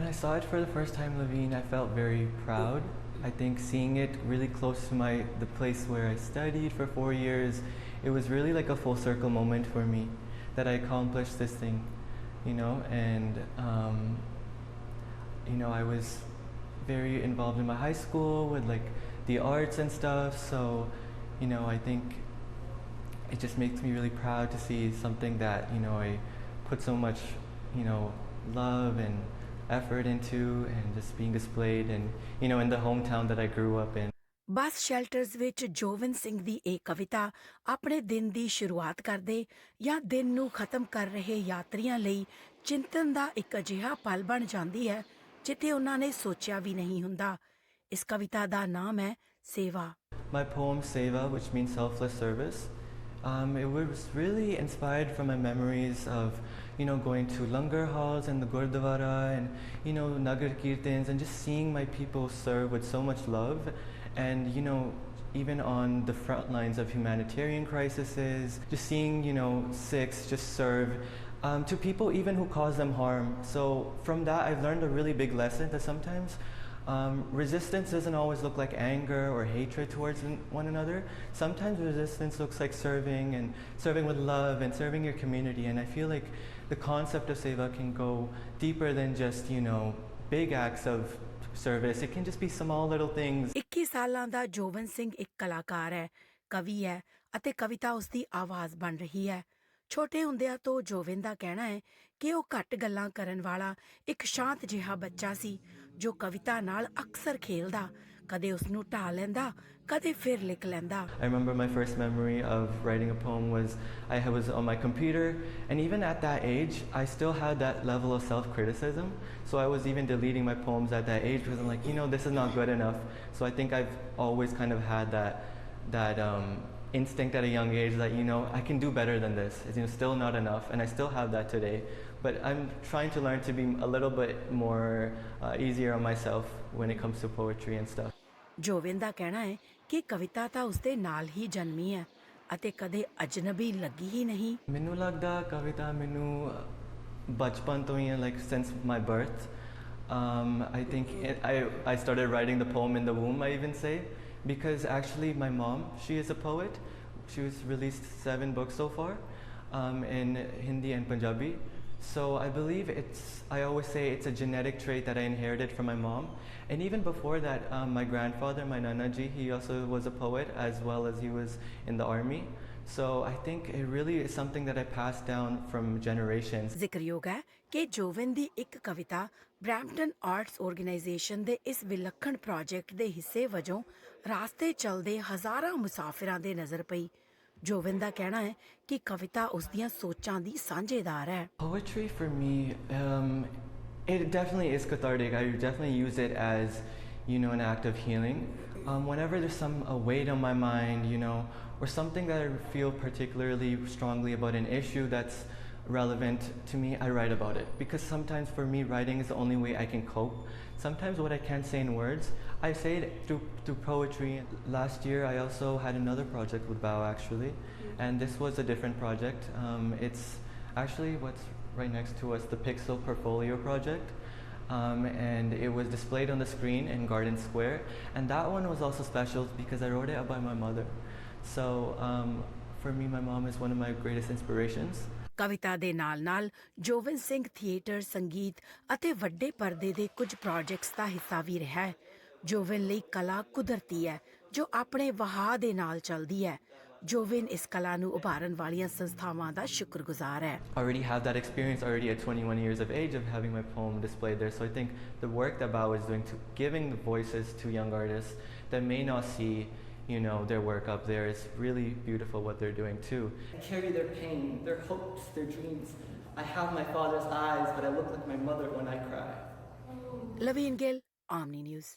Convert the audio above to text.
I saw it for the first time, Levine, I felt very proud. I think seeing it really close to the place where I studied for 4 years, it was really like a full circle moment for me that I accomplished this thing, and I was very involved in my high school with like the arts and stuff. So, I think it just makes me really proud to see something that I put so much, love and effort into, and just being displayed, and in the hometown that I grew up in. ਬੱਸ ਸ਼ੈਲਟਰਸ ਵਿੱਚ ਜੋਵਨ ਸਿੰਘ ਦੀ ਇਹ ਕਵਿਤਾ ਆਪਣੇ ਦਿਨ ਦੀ ਸ਼ੁਰੂਆਤ ਕਰਦੇ ਜਾਂ ਦਿਨ ਨੂੰ ਖਤਮ ਕਰ ਰਹੇ ਯਾਤਰੀਆਂ ਲਈ ਚਿੰਤਨ ਦਾ ਇੱਕ ਅਜਿਹਾ ਪਲ ਬਣ ਜਾਂਦੀ ਹੈ ਜਿੱਥੇ ਉਹਨਾਂ ਨੇ ਸੋਚਿਆ ਵੀ ਨਹੀਂ ਹੁੰਦਾ। ਇਸ ਕਵਿਤਾ ਦਾ ਨਾਮ ਹੈ ਸੇਵਾ। My poem Seva, which means selfless service, it was really inspired from my memories of, going to langar halls and the gurdwara and, nagar kirtans, and just seeing my people serve with so much love. And, even on the front lines of humanitarian crises, just seeing, Sikhs just serve to people even who cause them harm. So from that, I've learned a really big lesson that sometimes resistance doesn't always look like anger or hatred towards one another. Sometimes resistance looks like serving, and serving with love, and serving your community. And I feel like the concept of seva can go deeper than just, big acts of service. It can just be small little things. 21 ਸਾਲਾਂ ਦਾ ਜੋਵਨ ਸਿੰਘ ਇੱਕ ਕਲਾਕਾਰ ਹੈ, ਕਵੀ ਹੈ ਅਤੇ ਕਵਿਤਾ ਉਸ ਦੀ ਆਵਾਜ਼ ਬਣ ਰਹੀ ਹੈ। ਛੋਟੇ ਹੁੰਦਿਆਂ ਤੋਂ ਜੋਵਨ ਦਾ ਕਹਿਣਾ ਹੈ ਕਿ ਉਹ ਘੱਟ ਗੱਲਾਂ ਕਰਨ ਵਾਲਾ ਇੱਕ ਸ਼ਾਂਤ ਜਿਹਾ ਬੱਚਾ ਸੀ ਜੋ ਕਵਿਤਾ ਨਾਲ ਅਕਸਰ ਖੇਲਦਾ, ਕਦੇ ਉਸ ਨੂੰ ਢਾਹ ਲੈਂਦਾ, ਕਦੇ ਫਿਰ ਲਿਖ ਲੈਂਦਾ। I remember my first memory of writing a poem was I was on my computer, and even at that age I still had that level of self-criticism. So I was even deleting my poems at that age because I'm like, this is not good enough. So I think I've always kind of had that instinct at a young age that I can do better than this. It's still not enough, and I still have that today. But I'm trying to learn to be a little bit more easier on myself when it comes to poetry and stuff. Jovan ਦਾ ਕਹਿਣਾ ਹੈ ਕਿ ਕਵਿਤਾ ਤਾਂ ਉਸਦੇ ਨਾਲ ਹੀ ਜਨਮੀ ਹੈ ਅਤੇ ਕਦੇ ਅਜਨਬੀ ਲੱਗੀ ਹੀ ਨਹੀਂ। ਮੈਨੂੰ ਲੱਗਦਾ ਕਵਿਤਾ ਮੈਨੂੰ ਬਚਪਨ ਤੋਂ ਹੀ like since my birth. I think I started writing the poem in the womb, I even say, because actually my mom, she is a poet. She's released 7 books so far in Hindi and Punjabi. So I believe I always say it's a genetic trait that I inherited from my mom. And even before that, my grandfather, my Nana ji, he also was a poet, as well as he was in the army. So I think it really is something that I passed down from generations. ਜ਼ਿਕਰਯੋਗ ਹੈ ਕਿ ਜੋਵਨ ਦੀ ਇੱਕ ਕਵਿਤਾ Brampton arts organisation ਦੇ ਇਸ ਵਿਲੱਖਣ project ਦੇ ਹਿੱਸੇ ਵਜੋਂ ਰਾਸਤੇ ਚੱਲਦੇ ਹਜ਼ਾਰਾਂ ਮੁਸਾਫਿਰਾਂ ਦੇ ਨਜ਼ਰ ਪਈ। ਜੋਵਨ ਦਾ ਕਹਿਣਾ ਹੈ ਕਿ ਕਵਿਤਾ ਉਸ ਦੀਆਂ ਸੋਚਾਂ ਦੀ ਸਾਂਝੇਦਾਰ ਹੈ। Poetry for me, it definitely is cathartic. I definitely use it as, an act of healing. Whenever there's a weight on my mind, or something that I feel particularly strongly about an issue that's relevant to me, I write about it. Because sometimes for me, writing is the only way I can cope. Sometimes what I can't say in words, I say it through poetry. Last year, I also had another project with Bao, actually. And this was a different project. It's actually what's right next to us, the Pixel Portfolio project. And it was displayed on the screen in Garden Square. And that one was also special because I wrote it by my mother. So for me, my mom is one of my greatest inspirations. ਕਵਿਤਾ ਦੇ ਨਾਲ-ਨਾਲ Jovan Singh theatre, ਸੰਗੀਤ ਅਤੇ ਵੱਡੇ ਪਰਦੇ ਦੇ ਕੁਝ projects ਦਾ ਹਿੱਸਾ ਵੀ ਰਿਹਾ ਹੈ। ਜੋਵਨ ਲਈ ਕਲਾ ਕੁਦਰਤੀ ਹੈ ਜੋ ਆਪਣੇ ਵਹਾਅ ਦੇ ਨਾਲ ਚੱਲਦੀ ਹੈ। ਜੋਵਨ ਇਸ ਕਲਾ ਨੂੰ ਉਭਾਰਨ ਵਾਲੀਆਂ ਸੰਸਥਾਵਾਂ ਦਾ ਸ਼ੁਕਰਗੁਜ਼ਾਰ ਹੈ। I already have that experience already at 21 years of age of having my poem displayed there. So I think the work that Bao is doing to giving the voices to young artists that may not see their work up there is really beautiful what they're doing too. I carry their pain, their hopes, their dreams. I have my father's eyes, but I look like my mother when I cry. ਲਵੀਨ Gill, OMNI News।